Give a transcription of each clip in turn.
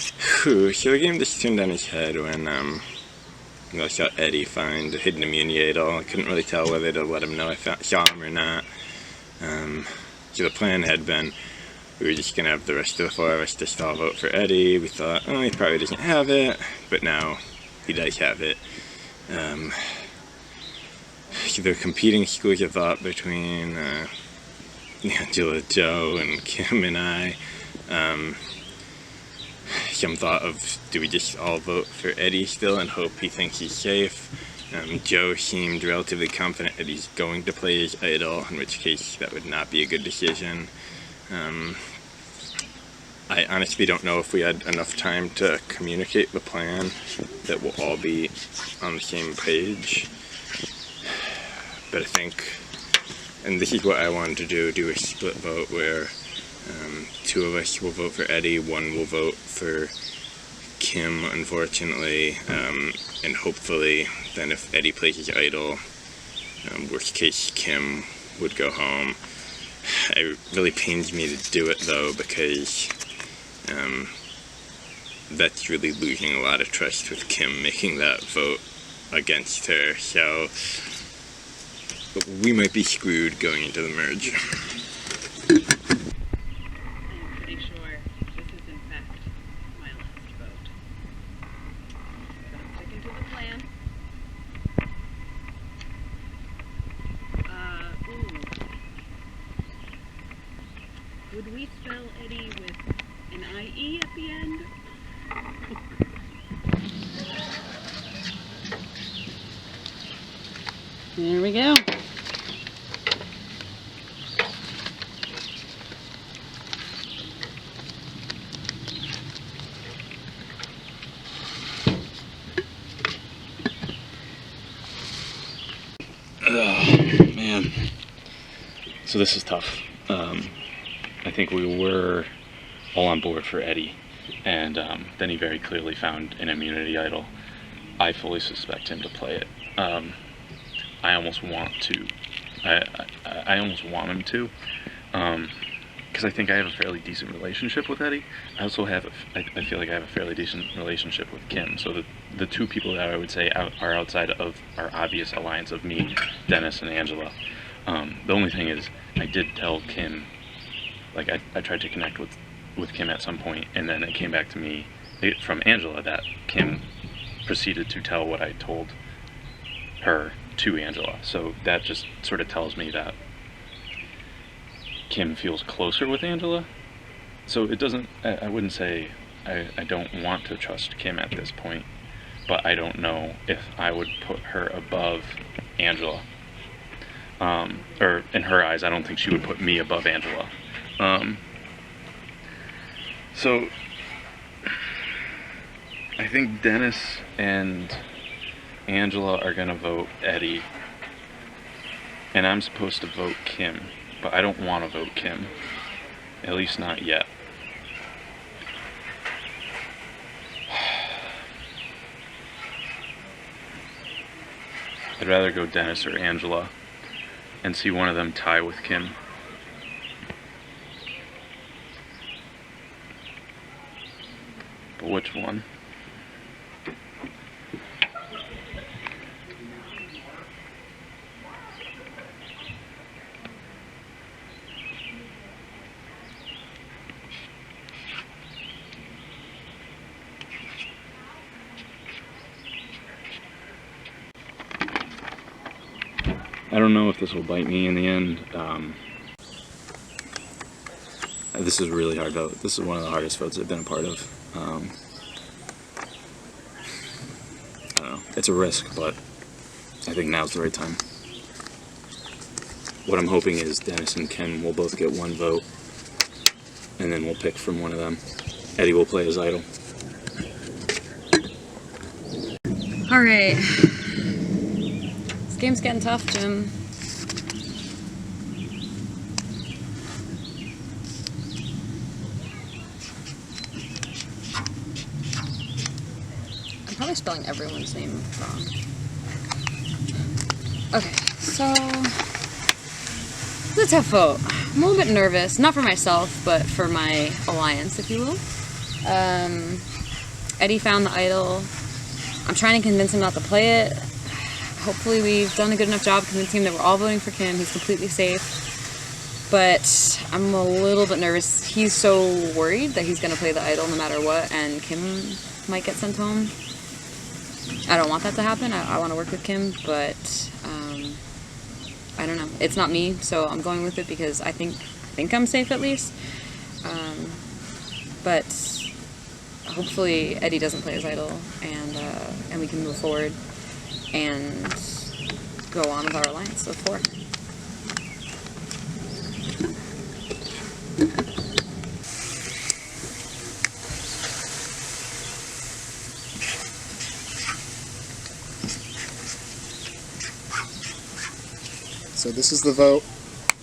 So the game just turned on its head when I saw Eddie find a hidden immunity idol. I couldn't really tell whether to let him know I saw him or not. So the plan had been we were just going to have the rest of the four of us just all vote for Eddie. We thought, oh, he probably doesn't have it, but now he does have it. So there are competing schools of thought between Angela, Joe, and Kim and I. Some thought of, do we just all vote for Eddie still and hope he thinks he's safe? Joe seemed relatively confident that he's going to play his idol, in which case that would not be a good decision. I honestly don't know if we had enough time to communicate the plan that we'll all be on the same page. But I think, and this is what I wanted to do a split vote where two of us will vote for Eddie, one will vote for Kim, unfortunately, and hopefully then if Eddie plays his idol, worst case Kim would go home. It really pains me to do it though, because that's really losing a lot of trust with Kim making that vote against her, so we might be screwed going into the merge. I'm pretty sure this is in fact my last vote. But I'm sticking to the plan. Would we spell Eddie with an IE at the end? There we go. Man, so this is tough. I think we were all on board for Eddie, and then he very clearly found an immunity idol. I fully suspect him to play it. I almost want to. I almost want him to, because I think I have a fairly decent relationship with Eddie. I also have, I feel like I have a fairly decent relationship with Kim. So the two people that I would say are outside of our obvious alliance of me, Dennis, and Angela. The only thing is, I did tell Kim, like I tried to connect with Kim at some point, and then it came back to me from Angela that Kim proceeded to tell what I told her to Angela. So that just sort of tells me that Kim feels closer with Angela. So it doesn't, I wouldn't say I don't want to trust Kim at this point, but I don't know if I would put her above Angela. Or in her eyes, I don't think she would put me above Angela. So I think Dennis and Angela are gonna vote Eddie, and I'm supposed to vote Kim, but I don't want to vote Kim, at least not yet. I'd rather go Dennis or Angela and see one of them tie with Kim. But which one? I don't know if this will bite me in the end. This is a really hard vote. This is one of the hardest votes I've been a part of. I don't know. It's a risk, but I think now's the right time. What I'm hoping is Dennis and Kim will both get one vote, and then we'll pick from one of them. Eddie will play his idol. Alright. This game's getting tough, Jim. I'm probably spelling everyone's name wrong. Okay, so it's a tough vote. I'm a little bit nervous, not for myself, but for my alliance, if you will. Eddie found the idol. I'm trying to convince him not to play it. Hopefully we've done a good enough job convincing him that we're all voting for Kim. He's completely safe. But I'm a little bit nervous. He's so worried that he's going to play the idol no matter what, and Kim might get sent home. I don't want that to happen. I want to work with Kim, but I don't know. It's not me, so I'm going with it because I think I'm safe at least. But hopefully Eddie doesn't play his idol, and we can move forward and go on with our alliance of 4. So this is the vote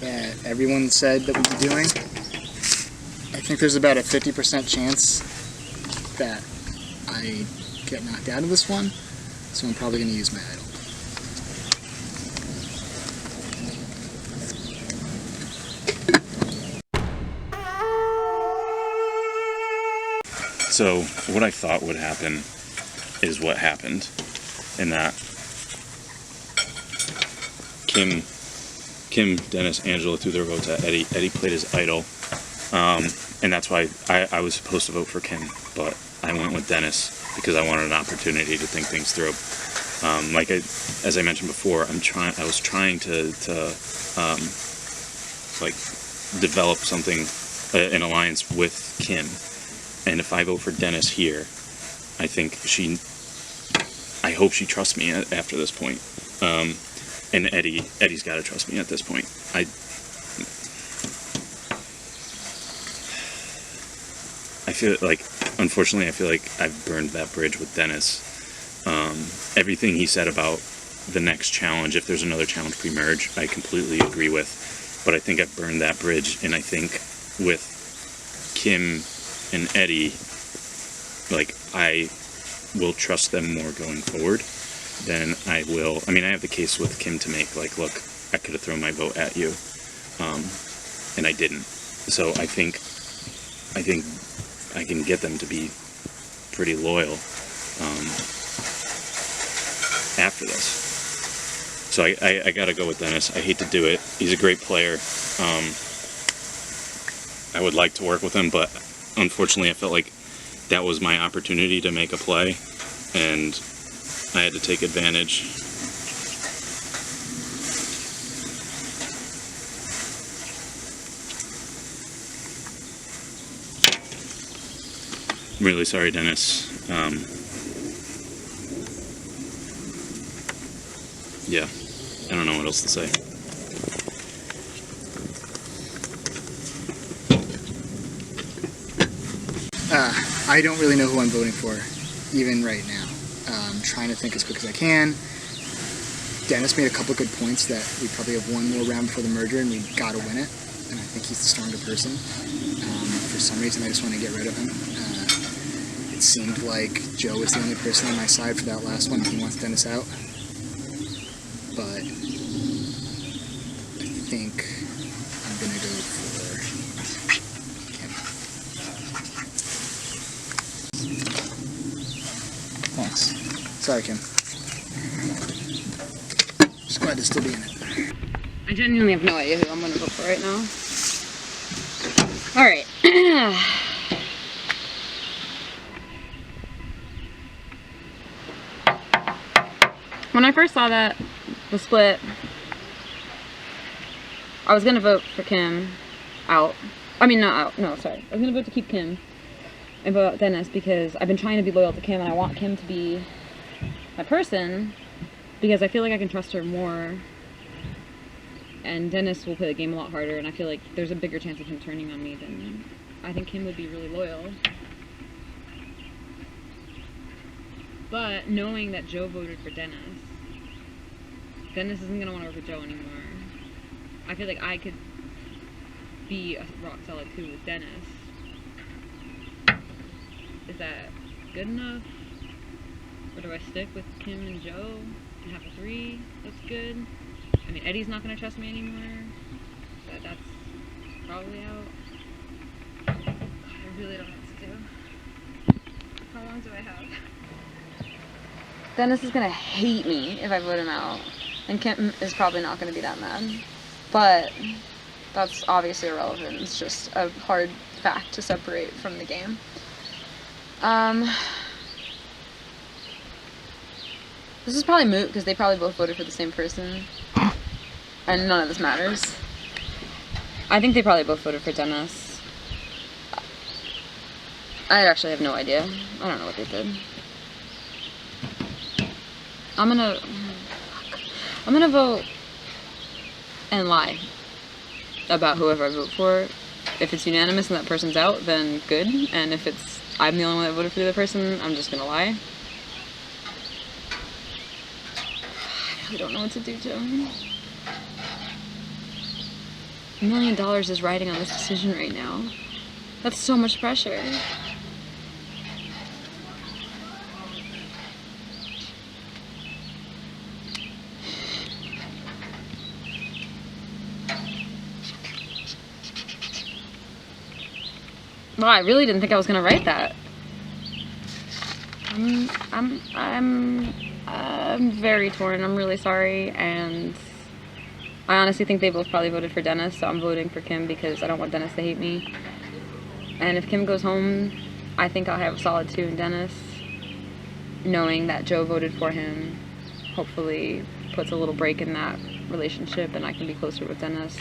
that everyone said that we'd be doing. I think there's about a 50% chance that I get knocked out of this one, so I'm probably going to use my idol. So what I thought would happen is what happened, in that Kim, Dennis, Angela threw their votes at Eddie. Eddie played his idol, and that's why I was supposed to vote for Kim, but I went with Dennis because I wanted an opportunity to think things through. As I mentioned before, I was trying to develop something, an alliance with Kim, and if I vote for Dennis here, I hope she trusts me after this point. And Eddie's got to trust me at this point. I feel like, unfortunately, I feel like I've burned that bridge with Dennis. Everything he said about the next challenge, if there's another challenge pre-merge, I completely agree with. But I think I've burned that bridge, and I think with Kim and Eddie, I will trust them more going forward than I will. I mean, I have the case with Kim to make, look, I could have thrown my vote at you, and I didn't. So I think I can get them to be pretty loyal after this. So I gotta go with Dennis. I hate to do it. He's a great player. I would like to work with him, but unfortunately I felt like that was my opportunity to make a play, and I had to take advantage. I'm really sorry, Dennis. Yeah, I don't know what else to say. I don't really know who I'm voting for, even right now. I'm trying to think as quick as I can. Dennis made a couple good points that we probably have one more round before the merger and we gotta win it. And I think he's the stronger person. For some reason, I just want to get rid of him. It seemed like Joe was the only person on my side for that last one. He wants Dennis out. But I think I'm gonna go for Kim. Thanks. Sorry, Kim. Just glad to still be in it. I genuinely have no idea who I'm going to vote for right now. Alright. When I first saw the split, I was going to vote for Kim out. I mean, not out. No, sorry. I was going to vote to keep Kim and vote out Dennis because I've been trying to be loyal to Kim and I want Kim to be my person because I feel like I can trust her more. And Dennis will play the game a lot harder, and I feel like there's a bigger chance of him turning on me than I think Kim would be really loyal. But knowing that Joe voted for Dennis isn't going to want to work with Joe anymore. I feel like I could be a rock solid 2 with Dennis. Is that good enough? Or do I stick with Kim and Joe and have a 3? That's good. I mean, Eddie's not going to trust me anymore. That's probably out. God, I really don't know what to do. How long do I have? Dennis is gonna hate me if I vote him out. And Kim is probably not gonna be that mad. But that's obviously irrelevant. It's just a hard fact to separate from the game. This is probably moot because they probably both voted for the same person. And none of this matters. I think they probably both voted for Dennis. I actually have no idea. I don't know what they did. I'm gonna vote and lie about whoever I vote for. If it's unanimous and that person's out, then good. And if it's I'm the only one that voted for the other person, I'm just gonna lie. I really don't know what to do, Joe. $1 million is riding on this decision right now. That's so much pressure. Well, I really didn't think I was gonna write that. I'm very torn. I'm really sorry, and I honestly think they both probably voted for Dennis, so I'm voting for Kim because I don't want Dennis to hate me. And if Kim goes home, I think I'll have a solid 2 in Dennis, knowing that Joe voted for him. Hopefully puts a little break in that relationship and I can be closer with Dennis.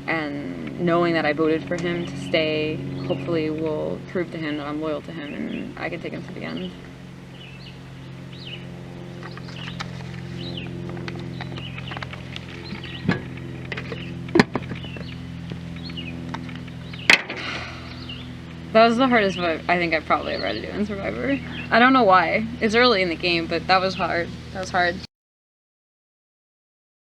And knowing that I voted for him to stay, hopefully will prove to him that I'm loyal to him and I can take him to the end. That was the hardest vote I think I've probably ever had to do in Survivor. I don't know why. It's early in the game, but that was hard. That was hard.